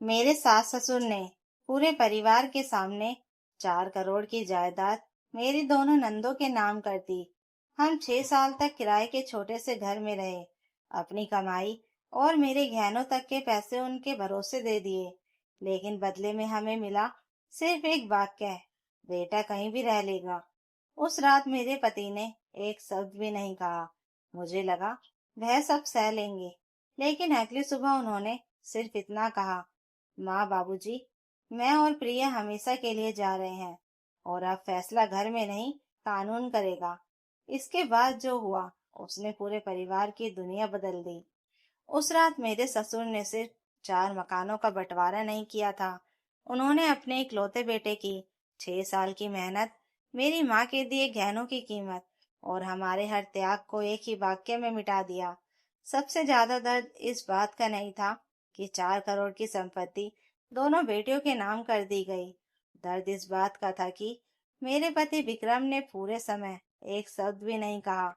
मेरे सास ससुर ने पूरे परिवार के सामने 4 करोड़ की जायदाद मेरी दोनों नंदों के नाम कर दी। हम 6 साल तक किराए के छोटे से घर में रहे। अपनी कमाई और मेरे गहनों तक के पैसे उनके भरोसे दे दिए। लेकिन बदले में हमें मिला सिर्फ एक वाक्य, बेटा कहीं भी रह लेगा। उस रात मेरे पति ने एक शब्द भी नहीं कहा। मुझे लगा वह सब सह लेंगे, लेकिन अगली सुबह उन्होंने सिर्फ इतना कहा, माँ बाबूजी, मैं और प्रिया हमेशा के लिए जा रहे हैं और अब फैसला घर में नहीं, कानून करेगा। इसके बाद जो हुआ उसने पूरे परिवार की दुनिया बदल दी। उस रात मेरे ससुर ने सिर्फ 4 मकानों का बंटवारा नहीं किया था, उन्होंने अपने इकलौते बेटे की 6 साल की मेहनत, मेरी माँ के दिए गहनों की कीमत और हमारे हर त्याग को एक ही वाक्य में मिटा दिया। सबसे ज्यादा दर्द इस बात का नहीं था कि 4 करोड़ की संपत्ति दोनों बेटियों के नाम कर दी गई। दर्द इस बात का था कि मेरे पति विक्रम ने पूरे समय एक शब्द भी नहीं कहा।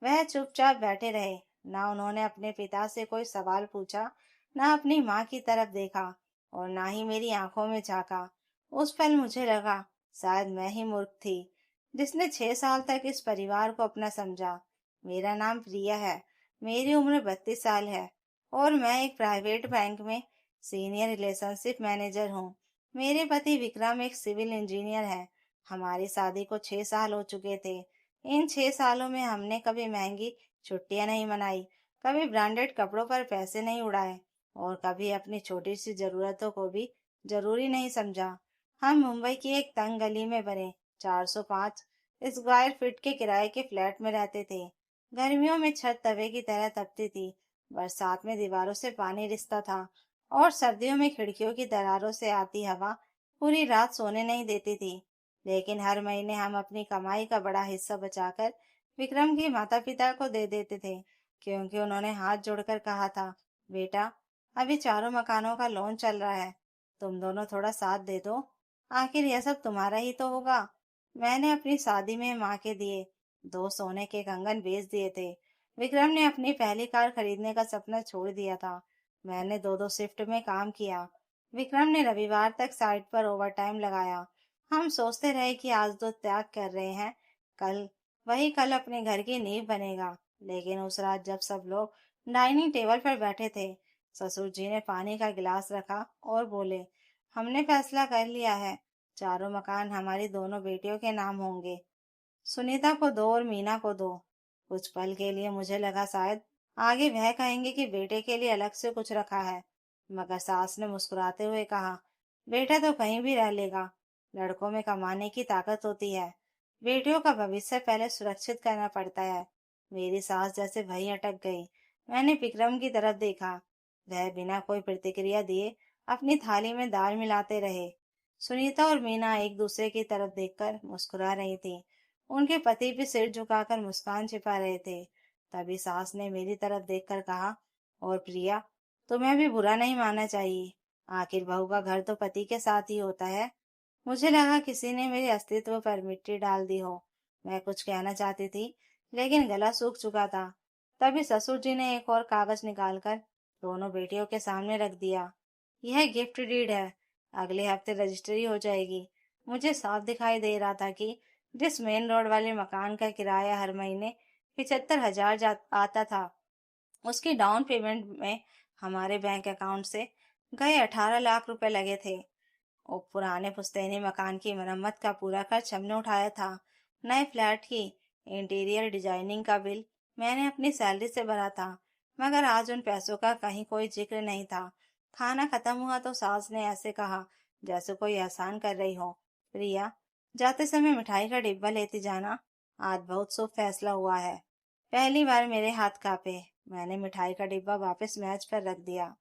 वह चुपचाप बैठे रहे। ना उन्होंने अपने पिता से कोई सवाल पूछा, ना अपनी माँ की तरफ देखा और ना ही मेरी आंखों में झांका। उस पल मुझे लगा शायद मैं ही मूर्ख थी, जिसने 6 साल तक इस परिवार को अपना समझा। मेरा नाम प्रिया है, मेरी उम्र 32 साल है और मैं एक प्राइवेट बैंक में सीनियर रिलेशनशिप मैनेजर हूँ। मेरे पति विक्रम एक सिविल इंजीनियर है। हमारी शादी को 6 साल हो चुके थे। इन 6 सालों में हमने कभी महंगी छुट्टियां नहीं मनाई, कभी ब्रांडेड कपड़ों पर पैसे नहीं उड़ाए और कभी अपनी छोटी सी जरूरतों को भी जरूरी नहीं समझा। हम मुंबई की एक तंग गली में बने 405 स्क्वायर फीट के किराए के फ्लैट में रहते थे। गर्मियों में छत तवे की तरह तपती थी, बरसात में दीवारों से पानी रिसता था और सर्दियों में खिड़कियों की दरारों से आती हवा पूरी रात सोने नहीं देती थी। लेकिन हर महीने हम अपनी कमाई का बड़ा हिस्सा बचाकर विक्रम के माता पिता को दे देते थे, क्योंकि उन्होंने हाथ जोड़कर कहा था, बेटा अभी 4 मकानों का लोन चल रहा है, तुम दोनों थोड़ा साथ दे दो, आखिर यह सब तुम्हारा ही तो होगा। मैंने अपनी शादी में माँ के दिए 2 सोने के कंगन बेच दिए थे। विक्रम ने अपनी पहली कार खरीदने का सपना छोड़ दिया था। मैंने दो दो शिफ्ट में काम किया। विक्रम ने रविवार तक साइट पर ओवरटाइम लगाया। हम सोचते रहे कि आज जो त्याग कर रहे हैं, कल वही कल अपने घर की नींव बनेगा। लेकिन उस रात जब सब लोग डाइनिंग टेबल पर बैठे थे, ससुर जी ने पानी का गिलास रखा और बोले, हमने फैसला कर लिया है, 4 मकान हमारी दोनों बेटियों के नाम होंगे। सुनीता को दो और मीना को दो। कुछ पल के लिए मुझे लगा शायद आगे वह कहेंगे कि बेटे के लिए अलग से कुछ रखा है, मगर सास ने मुस्कुराते हुए कहा, बेटा तो कहीं भी रह लेगा, लड़कों में कमाने की ताकत होती है, बेटियों का भविष्य पहले सुरक्षित करना पड़ता है। मेरी सास जैसे वहीं अटक गई। मैंने विक्रम की तरफ देखा। वह बिना कोई प्रतिक्रिया दिए अपनी थाली में दाल मिलाते रहे। सुनीता और मीना एक दूसरे की तरफ देखकर मुस्कुरा रही थी। उनके पति भी सिर झुकाकर मुस्कान छिपा रहे थे। तभी सास ने मेरी तरफ देखकर कहा, और प्रिया, तुम्हें भी बुरा नहीं मानना चाहिए, आखिर बहू का घर तो पति के साथ ही होता है। मुझे लगा किसी ने मेरे अस्तित्व पर मिट्टी डाल दी हो। मैं कुछ कहना चाहती थी, लेकिन गला सूख चुका था। तभी ससुर जी ने एक और कागज निकालकर दोनों बेटियों के सामने रख दिया। यह गिफ्ट डीड है, अगले हफ्ते रजिस्ट्री हो जाएगी। मुझे साफ दिखाई दे रहा था कि जिस मेन रोड वाले मकान का किराया हर महीने 75,000 आता था, उसकी डाउन पेमेंट में हमारे बैंक अकाउंट से गए 18 लाख रुपए लगे थे। और पुराने पुश्तैनी मकान की मरम्मत का पूरा खर्च हमने उठाया था। नए फ्लैट की इंटीरियर डिजाइनिंग का बिल मैंने अपनी सैलरी से भरा था, मगर आज उन पैसों का कहीं कोई जिक्र नहीं था। खाना खत्म हुआ तो सास ने ऐसे कहा जैसे कोई एहसान कर रही हो, प्रिया, जाते समय मिठाई का डिब्बा लेती जाना, आज बहुत शुभ फैसला हुआ है। पहली बार मेरे हाथ कांपे। मैंने मिठाई का डिब्बा वापस मेज पर रख दिया।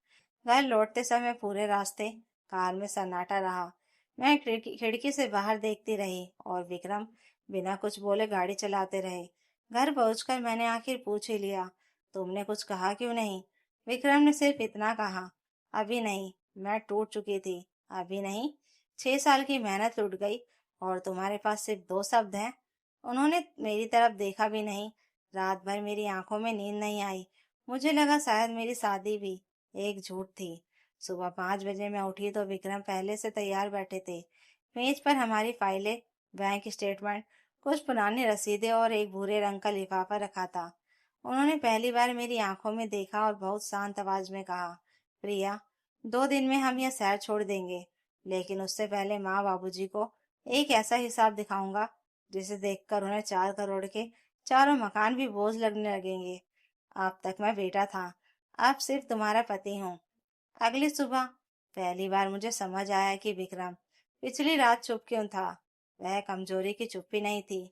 घर लौटते समय पूरे रास्ते कार में सन्नाटा रहा। मैं खिड़की से बाहर देखती रही और विक्रम बिना कुछ बोले गाड़ी चलाते रहे। घर पहुंचकर मैंने आखिर पूछ ही लिया, तुमने कुछ कहा क्यों नहीं? विक्रम ने सिर्फ इतना कहा, अभी नहीं। मैं टूट चुकी थी। अभी नहीं। 6 साल की मेहनत लुट गई और तुम्हारे पास सिर्फ 2 शब्द हैं। उन्होंने मेरी तरफ देखा भी नहीं। रात भर मेरी आंखों में नींद नहीं आई। मुझे लगा शायद मेरी शादी भी एक झूठ थी। सुबह 5 बजे मैं उठी तो विक्रम पहले से तैयार बैठे थे। मेज पर हमारी फाइलें, बैंक स्टेटमेंट, कुछ पुरानी रसीदें और एक भूरे रंग का लिफाफा रखा था। उन्होंने पहली बार मेरी आंखों में देखा और बहुत शांत आवाज में कहा, प्रिया, 2 दिन में हम यह शहर छोड़ देंगे, लेकिन उससे पहले माँ बाबूजी को एक ऐसा हिसाब दिखाऊंगा जिसे देखकर उन्हें 4 करोड़ के चारों मकान भी बोझ लगने लगेंगे। अब तक मैं बेटा था, अब सिर्फ तुम्हारा पति हूँ। अगली सुबह पहली बार मुझे समझ आया कि विक्रम पिछली रात चुप क्यों था। वह कमजोरी की चुप्पी नहीं थी,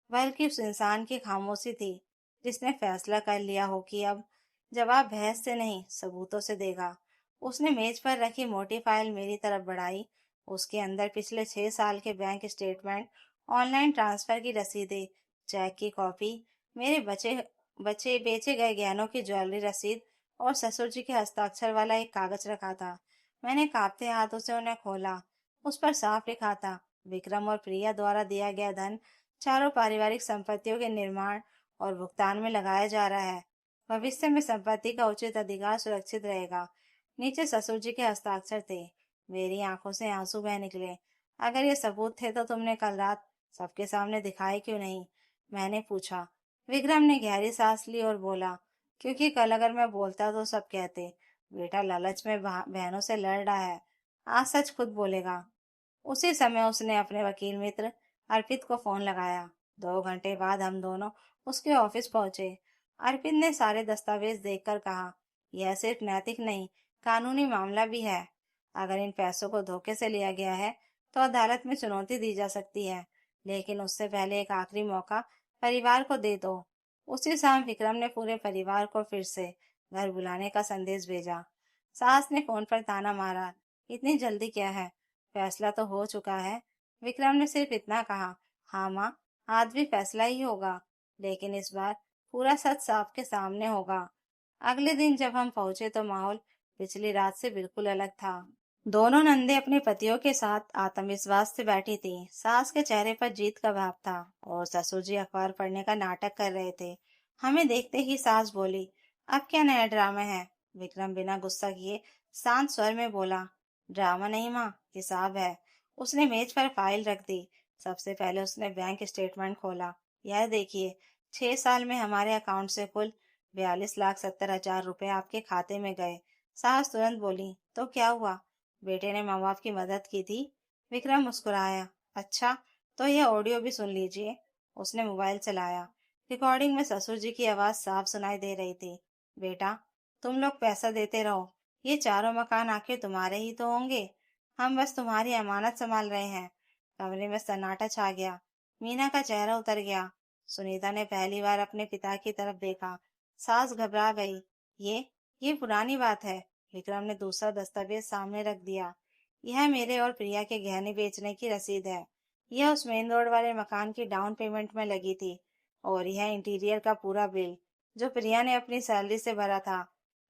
बल्कि उस इंसान की खामोशी थी जिसने फैसला कर लिया हो कि अब जवाब बहस से नहीं सबूतों से देगा। उसने मेज पर रखी मोटी फाइल मेरी तरफ बढ़ाई। उसके अंदर पिछले 6 साल के बैंक स्टेटमेंट, ऑनलाइन ट्रांसफर की रसीदें, चेक की कॉपी, मेरे बचे बचे बेचे गए गहनों की ज्वेलरी रसीद और ससुर जी के हस्ताक्षर वाला एक कागज रखा था। मैंने कांपते हाथों से उन्हें खोला। उस पर साफ लिखा था, विक्रम और प्रिया द्वारा दिया गया धन चारों पारिवारिक संपत्तियों के निर्माण और भुगतान में लगाया जा रहा है। भविष्य में संपत्ति का उचित अधिकार सुरक्षित रहेगा। नीचे ससुर जी के हस्ताक्षर थे। मेरी आंखों से आंसू बह निकले। अगर ये सबूत थे तो तुमने कल रात सबके सामने दिखाए क्यों नहीं? मैंने पूछा। विक्रम ने गहरी सांस ली और बोला, क्योंकि कल अगर मैं बोलता तो सब कहते, बेटा लालच में बहनों से लड़ रहा है, आज सच खुद बोलेगा। उसी समय उसने अपने वकील मित्र अर्पित को फोन लगाया। 2 घंटे बाद हम दोनों उसके ऑफिस पहुंचे। अर्पित ने सारे दस्तावेज देखकर कहा, यह सिर्फ नैतिक नहीं, कानूनी मामला भी है। अगर इन पैसों को धोखे से लिया गया है तो अदालत में चुनौती दी जा सकती है, लेकिन उससे पहले एक आखिरी मौका परिवार को दे दो। उसी शाम विक्रम ने पूरे परिवार को फिर से घर बुलाने का संदेश भेजा। सास ने फोन पर ताना मारा, इतनी जल्दी क्या है, फैसला तो हो चुका है। विक्रम ने सिर्फ इतना कहा, हाँ माँ, आज भी फैसला ही होगा, लेकिन इस बार पूरा सच साफ के सामने होगा। अगले दिन जब हम पहुंचे तो माहौल पिछली रात से बिल्कुल अलग था। दोनों नंदे अपने पतियों के साथ आत्मविश्वास से बैठी थी। सास के चेहरे पर जीत का भाव था और ससुर जी अखबार पढ़ने का नाटक कर रहे थे। हमें देखते ही सास बोली, अब क्या नया ड्रामा है? विक्रम बिना गुस्सा किए शांत स्वर में बोला, ड्रामा नहीं माँ, हिसाब है। उसने मेज पर फाइल रख दी। सबसे पहले उसने बैंक स्टेटमेंट खोला। यह देखिए, 6 साल में हमारे अकाउंट से कुल 42,70,000 रुपए आपके खाते में गए। सास तुरंत बोली, तो क्या हुआ? बेटे ने माँ बाप की मदद की थी। विक्रम मुस्कुराया, अच्छा, तो यह ऑडियो भी सुन लीजिए। उसने मोबाइल चलाया। रिकॉर्डिंग में ससुर जी की आवाज साफ सुनाई दे रही थी, बेटा, तुम लोग पैसा देते रहो, ये चारों मकान आखिर तुम्हारे ही तो होंगे, हम बस तुम्हारी अमानत संभाल रहे हैं। कमरे में सन्नाटा छा गया। मीना का चेहरा उतर गया। सुनीता ने पहली बार अपने पिता की तरफ देखा। सास घबरा गई। ये पुरानी बात है। विक्रम ने दूसरा दस्तावेज सामने रख दिया। यह मेरे और प्रिया के गहने बेचने की रसीद है। यह उस मेन रोड वाले मकान की डाउन पेमेंट में लगी थी। और यह इंटीरियर का पूरा बिल जो प्रिया ने अपनी सैलरी से भरा था।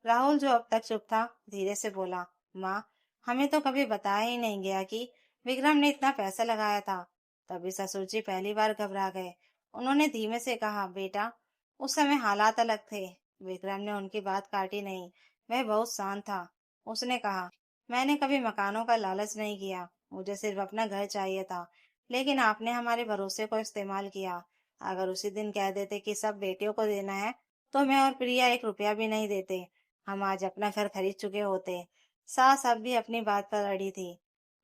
राहुल, जो अब तक चुप था, धीरे से बोला, माँ, हमें तो कभी बताया ही नहीं गया कि विक्रम ने इतना पैसा लगाया था। तभी ससुर जी पहली बार घबरा गए। उन्होंने धीमे से कहा, बेटा, उस समय हालात अलग थे। विक्रम ने उनकी बात काटी नहीं। वह बहुत शांत था। उसने कहा, मैंने कभी मकानों का लालच नहीं किया, मुझे सिर्फ अपना घर चाहिए था। लेकिन आपने हमारे भरोसे को इस्तेमाल किया। अगर उसी दिन कह देते कि सब बेटियों को देना है, तो मैं और प्रिया 1 रुपया भी नहीं देते। हम आज अपना घर खरीद चुके होते। सास अब भी अपनी बात पर अड़ी थी।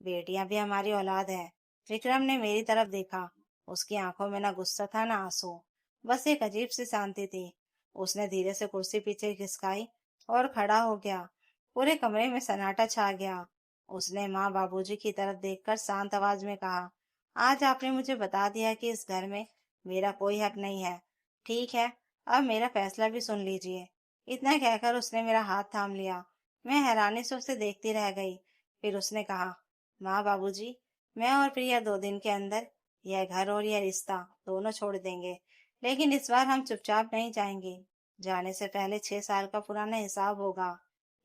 बेटियां भी हमारी औलाद है। विक्रम ने मेरी तरफ देखा। उसकी आंखों में ना गुस्सा था ना आंसू, बस एक अजीब सी शांति थी। उसने धीरे से कुर्सी पीछे खिसकाई और खड़ा हो गया। पूरे कमरे में सन्नाटा छा गया। उसने माँ बाबूजी की तरफ देखकर शांत आवाज में कहा, आज आपने मुझे बता दिया कि इस घर में मेरा कोई हक नहीं है। ठीक है, अब मेरा फैसला भी सुन लीजिए। इतना कहकर उसने मेरा हाथ थाम लिया। मैं हैरानी से उसे देखती रह गई। फिर उसने कहा, माँ बाबूजी, मैं और प्रिया 2 दिन के अंदर यह घर और यह रिश्ता दोनों छोड़ देंगे। लेकिन इस बार हम चुपचाप नहीं जाएंगे। जाने से पहले 6 साल का पुराना हिसाब होगा।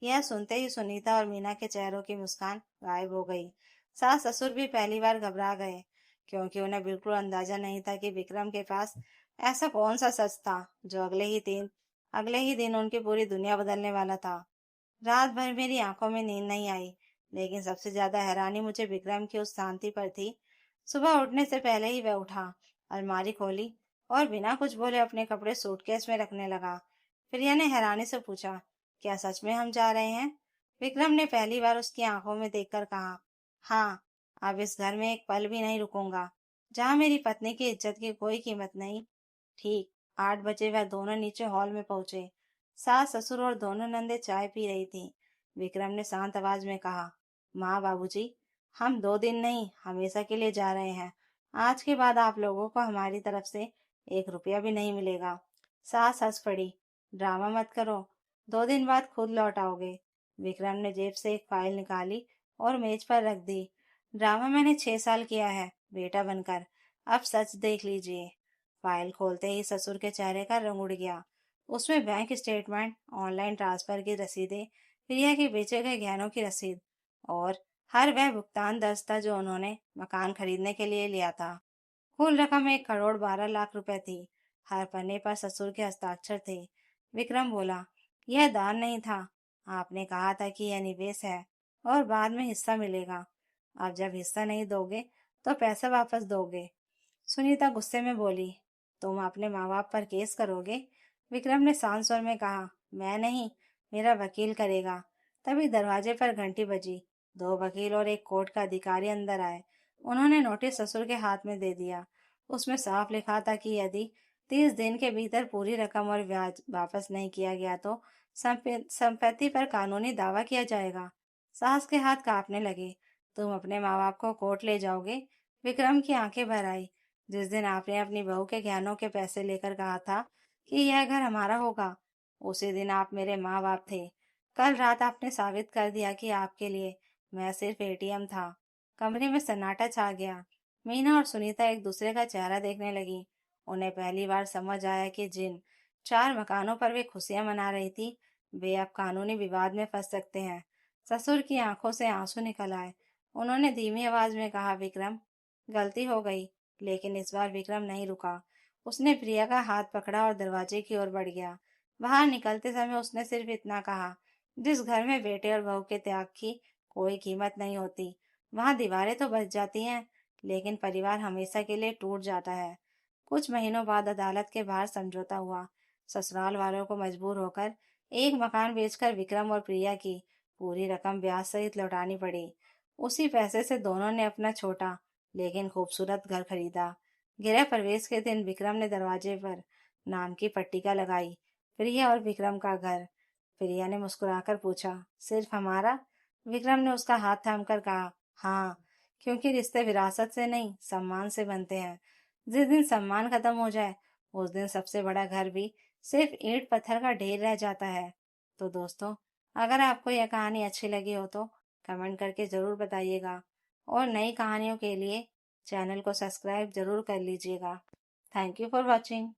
यह सुनते ही सुनीता और मीना के चेहरों की मुस्कान गायब हो गई। सास ससुर भी पहली बार घबरा गए, क्योंकि उन्हें बिल्कुल अंदाजा नहीं था कि विक्रम के पास ऐसा कौन सा सच था जो अगले ही दिन उनकी पूरी दुनिया बदलने वाला था। रात भर मेरी आंखों में नींद नहीं आई, लेकिन सबसे ज्यादा हैरानी मुझे विक्रम की उस शांति पर थी। सुबह उठने से पहले ही वह उठा, अलमारी खोली और बिना कुछ बोले अपने कपड़े सूटकेस में रखने लगा। प्रिया ने हैरानी से पूछा, क्या सच में हम जा रहे हैं? विक्रम ने पहली बार उसकी आंखों में देखकर कहा, हाँ, अब इस घर में एक पल भी नहीं रुकूंगा, जहाँ मेरी पत्नी की इज्जत की कोई कीमत नहीं। ठीक 8 बजे वह दोनों नीचे हॉल में पहुंचे। सास ससुर और दोनों नंदे चाय पी रही थी। विक्रम ने शांत आवाज में कहा, माँ बाबूजी, हम 2 दिन नहीं हमेशा के लिए जा रहे हैं। आज के बाद आप लोगों को हमारी तरफ से 1 रुपया भी नहीं मिलेगा। सास हंस पड़ी, ड्रामा मत करो, 2 दिन बाद खुद लौट आओगे। विक्रम ने जेब से एक फाइल निकाली और मेज पर रख दी। ड्रामा मैंने 6 साल किया है बेटा बनकर, अब सच देख लीजिए। फाइल खोलते ही ससुर के चेहरे का रंग उड़ गया। उसमें बैंक स्टेटमेंट, ऑनलाइन ट्रांसफर की रसीदें, प्रिया के बेचे गए गहनों की रसीद और हर वह भुगतान दर्ज था जो उन्होंने मकान खरीदने के लिए लिया था। कुल रकम 1 करोड़ 12 लाख रुपए थी। हर पन्ने पर ससुर के हस्ताक्षर थे। विक्रम बोला, यह दान नहीं था, आपने कहा था कि यह निवेश है और बाद में हिस्सा मिलेगा। अब जब हिस्सा नहीं दोगे तो पैसा वापस दोगे। सुनीता गुस्से में बोली, तुम अपने माँ बाप पर केस करोगे? विक्रम ने शांत स्वर में कहा, मैं नहीं, मेरा वकील करेगा। तभी दरवाजे पर घंटी बजी। 2 वकील और एक कोर्ट का अधिकारी अंदर आए। उन्होंने नोटिस ससुर के हाथ में दे दिया। उसमें साफ लिखा था कि यदि 30 दिन के भीतर पूरी रकम और ब्याज वापस नहीं किया गया तो संपत्ति पर कानूनी दावा किया जाएगा। सास के हाथ कांपने लगे। तुम अपने माँ बाप को कोर्ट ले जाओगे? विक्रम की आंखें भर आई। जिस दिन आपने अपनी बहू के गहनों के पैसे लेकर कहा था कि यह घर हमारा होगा, उसी दिन आप मेरे माँ बाप थे। कल रात आपने साबित कर दिया कि आपके लिए मैं सिर्फ एटीएम था। कमरे में सन्नाटा छा गया। मीना और सुनीता एक दूसरे का चेहरा देखने लगी। उन्हें पहली बार समझ आया कि जिन 4 मकानों पर वे खुशियां मना रही थी, वे अब कानूनी विवाद में फंस सकते हैं। ससुर की आंखों से आंसू निकल आए। उन्होंने धीमी आवाज में कहा, विक्रम, गलती हो गई। लेकिन इस बार विक्रम नहीं रुका। उसने प्रिया का हाथ पकड़ा और दरवाजे की ओर बढ़ गया। बाहर निकलते समय उसने सिर्फ इतना कहा, जिस घर में बेटे और बहू के त्याग की कोई कीमत नहीं होती, वहां दीवारें तो बच जाती हैं, लेकिन परिवार हमेशा के लिए टूट जाता है। कुछ महीनों बाद अदालत के बाहर समझौता हुआ। ससुराल वालों को मजबूर होकर एक मकान बेचकर विक्रम और प्रिया की पूरी रकम ब्याज सहित लौटानी पड़ी। उसी पैसे से दोनों ने अपना छोटा लेकिन खूबसूरत घर खरीदा। गृह प्रवेश के दिन विक्रम ने दरवाजे पर नाम की पट्टिका लगाई, प्रिया और विक्रम का घर। प्रिया ने मुस्कुराकर पूछा, सिर्फ हमारा? विक्रम ने उसका हाथ थामकर कहा, हाँ, क्योंकि रिश्ते विरासत से नहीं, सम्मान से बनते हैं। जिस दिन सम्मान खत्म हो जाए, उस दिन सबसे बड़ा घर भी सिर्फ ईंट पत्थर का ढेर रह जाता है। तो दोस्तों, अगर आपको यह कहानी अच्छी लगी हो तो कमेंट करके जरूर बताइएगा और नई कहानियों के लिए चैनल को सब्सक्राइब जरूर कर लीजिएगा। Thank you for watching.